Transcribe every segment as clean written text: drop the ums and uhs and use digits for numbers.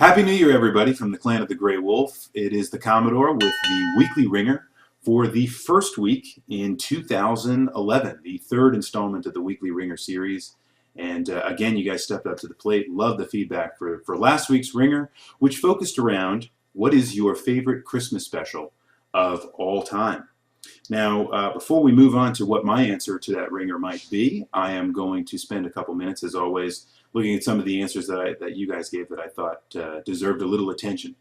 Happy New Year, everybody, from the Clan of the Grey Wolf. It is the Commodore with the weekly Ringer for the first week in 2011, the third installment of the weekly Ringer series. And again, you guys stepped up to the plate. Love the feedback for last week's Ringer, which focused around what is your favorite Christmas special of all time. Now, before we move on to what my answer to that Ringer might be, I am going to spend a couple minutes, as always, looking at some of the answers that you guys gave that I thought deserved a little attention.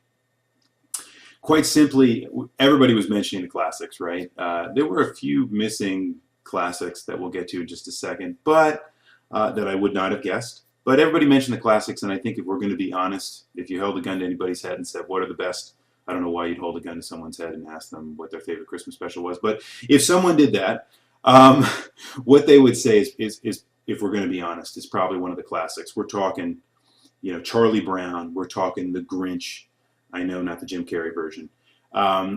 Quite simply, everybody was mentioning the classics, right? There were a few missing classics that we'll get to in just a second, but that I would not have guessed. But everybody mentioned the classics, and I think if we're going to be honest, if you held a gun to anybody's head and said, what are the best, I don't know why you'd hold a gun to someone's head and ask them what their favorite Christmas special was, but if someone did that, what they would say is if we're going to be honest, is probably one of the classics. We're talking, you know, Charlie Brown. We're talking The Grinch. I know, not the Jim Carrey version.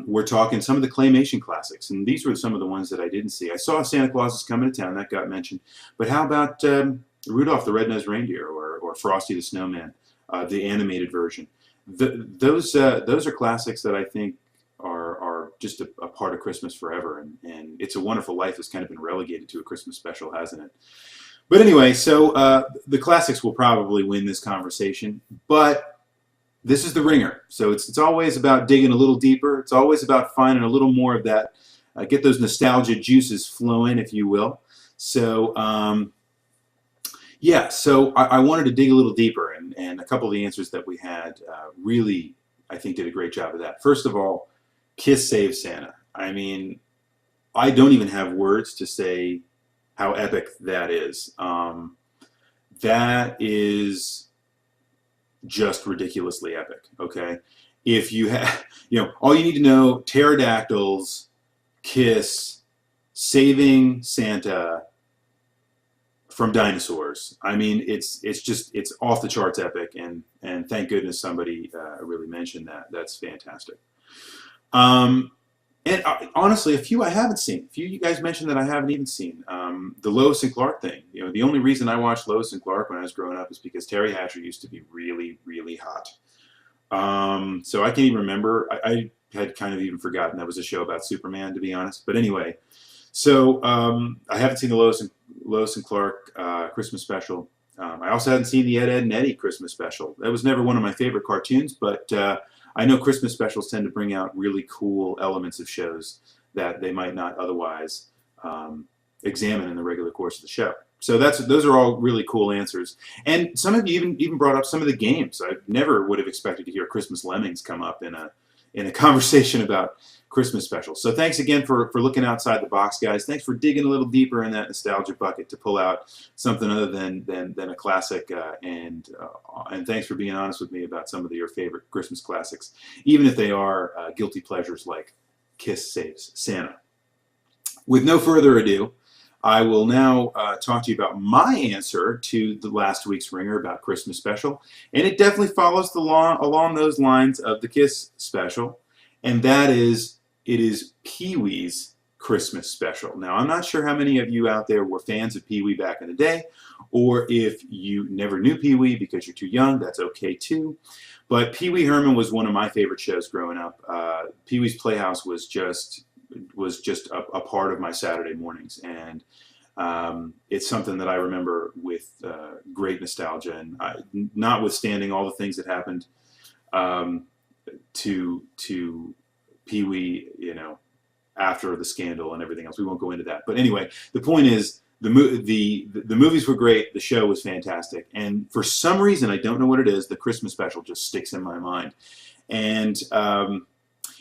We're talking some of the claymation classics, and these were some of the ones that I didn't see. I saw Santa Claus is Coming to Town. That got mentioned. But how about Rudolph the Red-Nosed Reindeer or Frosty the Snowman, the animated version? Those are classics that I think are just a part of Christmas forever, and It's a Wonderful Life has kind of been relegated to a Christmas special, hasn't it? But anyway, so the classics will probably win this conversation, but this is the Ringer, so it's always about digging a little deeper. It's always about finding a little more of that, get those nostalgia juices flowing, if you will. So yeah, so I wanted to dig a little deeper, and a couple of the answers that we had really, I think, did a great job of that. First of all, Kiss Save Santa. I mean, I don't even have words to say how epic that is. That is just ridiculously epic, okay? If you have, you know, all you need to know, pterodactyls, Kiss, saving Santa from dinosaurs. I mean, it's off the charts epic, and thank goodness somebody really mentioned that. That's fantastic. And honestly, a few I haven't seen. A few you guys mentioned that I haven't even seen. The Lois and Clark thing. You know, the only reason I watched Lois and Clark when I was growing up is because Terry Hatcher used to be really, really hot. So I can't even remember. I had kind of even forgotten that was a show about Superman, to be honest. But anyway, so I haven't seen the Lois and Clark Christmas special. I also hadn't seen the Ed, Edd and Eddy Christmas special. That was never one of my favorite cartoons, but I know Christmas specials tend to bring out really cool elements of shows that they might not otherwise examine in the regular course of the show. So those are all really cool answers. And some of you even brought up some of the games. I never would have expected to hear Christmas Lemmings come up in a conversation about Christmas specials. So thanks again for looking outside the box, guys. Thanks for digging a little deeper in that nostalgia bucket to pull out something other than a classic, and thanks for being honest with me about some of your favorite Christmas classics, even if they are guilty pleasures like Kiss Saves Santa. With no further ado, I will now talk to you about my answer to the last week's Ringer about Christmas special, and it definitely follows along those lines of the Kiss special, and that is, it is Pee-wee's Christmas special. Now, I'm not sure how many of you out there were fans of Pee-wee back in the day, or if you never knew Pee-wee because you're too young, that's okay too. But Pee-wee Herman was one of my favorite shows growing up. Pee-wee's Playhouse was just a part of my Saturday mornings, and it's something that I remember with great nostalgia, and notwithstanding all the things that happened to Pee-wee, you know, after the scandal and everything else. We won't go into that. But anyway, the point is, the movies were great. The show was fantastic. And for some reason, I don't know what it is, the Christmas special just sticks in my mind. And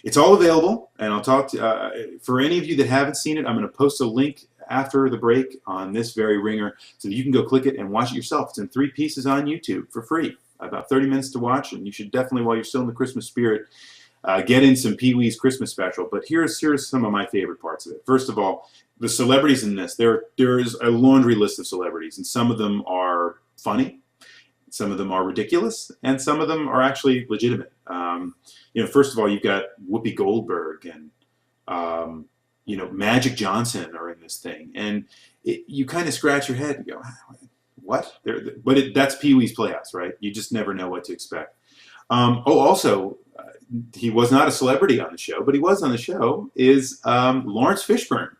it's all available. And I'll talk to, for any of you that haven't seen it, I'm going to post a link after the break on this very Ringer so that you can go click it and watch it yourself. It's in 3 pieces on YouTube for free. About 30 minutes to watch, and you should definitely, while you're still in the Christmas spirit, get in some Pee-wee's Christmas special. But here's some of my favorite parts of it. First of all, the celebrities in this. There is a laundry list of celebrities, and some of them are funny, some of them are ridiculous, and some of them are actually legitimate. You know, first of all, you've got Whoopi Goldberg and you know, Magic Johnson are in this thing, and you kind of scratch your head and go, what? But that's Pee-wee's Playhouse, right? You just never know what to expect. Also, he was not a celebrity on the show, but he was on the show, is Lawrence Fishburne,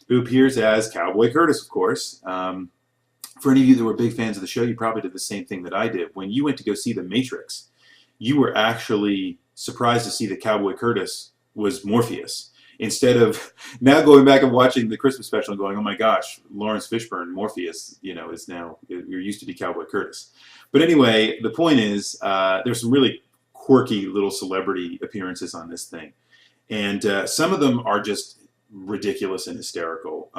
who appears as Cowboy Curtis, of course. For any of you that were big fans of the show, you probably did the same thing that I did. When you went to go see The Matrix, you were actually surprised to see that Cowboy Curtis was Morpheus. Instead of now going back and watching the Christmas special and going, oh my gosh, Lawrence Fishburne, Morpheus, is now, you're used to be Cowboy Curtis. But anyway, the point is, there's some really quirky little celebrity appearances on this thing. And some of them are just ridiculous and hysterical.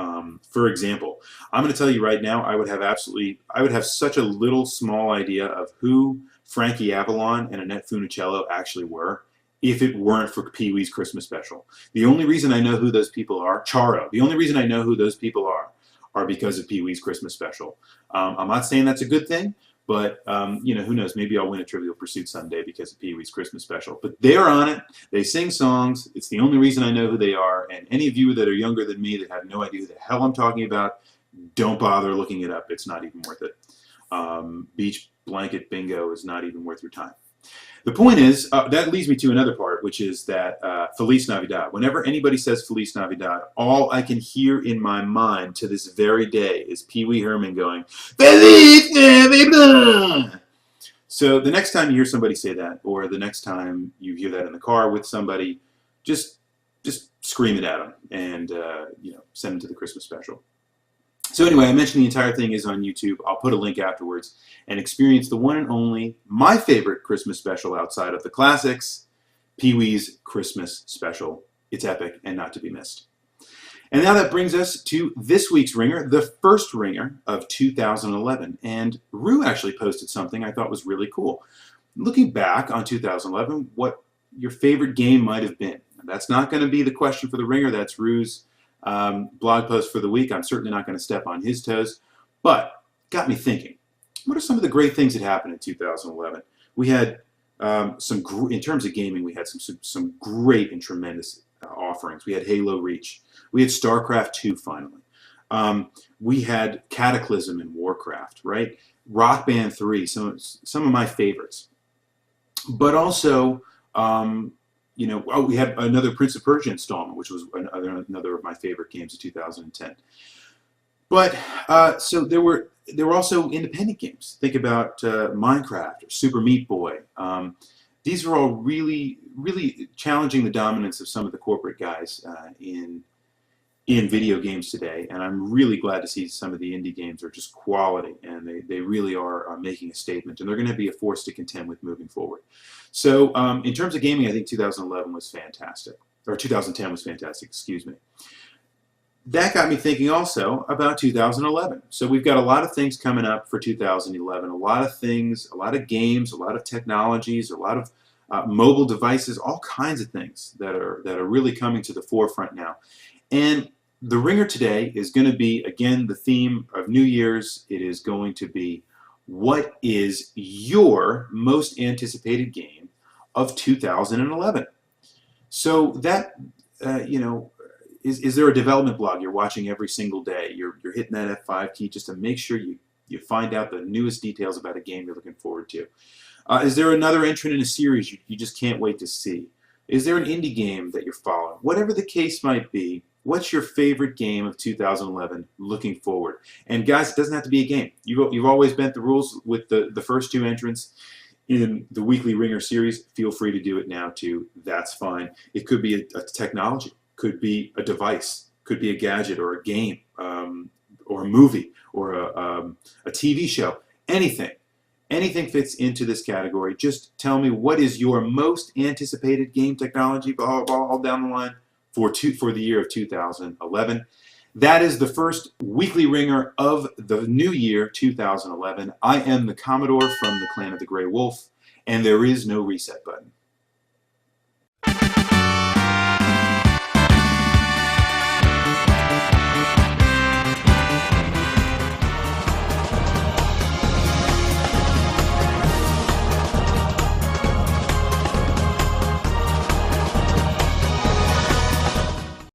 For example, I'm going to tell you right now, I would have such a little small idea of who Frankie Avalon and Annette Funicello actually were if it weren't for Pee-wee's Christmas special. The only reason I know who those people are, Charo, the only reason I know who those people are because of Pee-wee's Christmas special. I'm not saying that's a good thing, but who knows? Maybe I'll win a Trivial Pursuit someday because of Pee-wee's Christmas special. But they're on it. They sing songs. It's the only reason I know who they are. And any of you that are younger than me that have no idea who the hell I'm talking about, don't bother looking it up. It's not even worth it. Beach blanket bingo is not even worth your time. The point is, that leads me to another part, which is that Feliz Navidad. Whenever anybody says Feliz Navidad, all I can hear in my mind to this very day is Pee Wee Herman going, Feliz Navidad! So the next time you hear somebody say that, or the next time you hear that in the car with somebody, just scream it at them and send them to the Christmas special. So anyway, I mentioned the entire thing is on YouTube. I'll put a link afterwards and experience the one and only, my favorite Christmas special outside of the classics, Pee-wee's Christmas special. It's epic and not to be missed. And now that brings us to this week's Ringer, the first Ringer of 2011. And Rue actually posted something I thought was really cool. Looking back on 2011, what your favorite game might have been. That's not going to be the question for the Ringer. That's Rue's blog post for the week. I'm certainly not going to step on his toes, but got me thinking. What are some of the great things that happened in 2011? We had in terms of gaming, we had some great and tremendous offerings. We had Halo Reach. We had StarCraft 2 finally. We had Cataclysm and Warcraft, right? Rock Band 3, some of my favorites. But also, we had another Prince of Persia installment, which was another of my favorite games of 2010. But so there were also independent games. Think about Minecraft or Super Meat Boy. These are all really, really challenging the dominance of some of the corporate guys in video games today. And I'm really glad to see some of the indie games are just quality, and they really are making a statement, and they're going to be a force to contend with moving forward. So in terms of gaming, I think 2011 was fantastic, or 2010 was fantastic, excuse me. That got me thinking also about 2011. So we've got a lot of things coming up for 2011, a lot of things, a lot of games, a lot of technologies, a lot of mobile devices, all kinds of things that are really coming to the forefront now. And the Ringer today is going to be, again, the theme of New Year's. It is going to be, what is your most anticipated game of 2011? So that, is there a development blog you're watching every single day? You're hitting that F5 key just to make sure you find out the newest details about a game you're looking forward to. Is there another entrant in a series you just can't wait to see? Is there an indie game that you're following? Whatever the case might be, what's your favorite game of 2011 looking forward? And guys, it doesn't have to be a game. You've always bent the rules with the first two entrants in the weekly Ringer series. Feel free to do it now too. That's fine. It could be a technology, could be a device, could be a gadget or a game, or a movie, or a TV show. Anything fits into this category. Just tell me, what is your most anticipated game technology all down the line for the year of 2011. That is the first weekly Ringer of the new year 2011. I am the Commodore from the Clan of the Grey Wolf, and there is no reset button.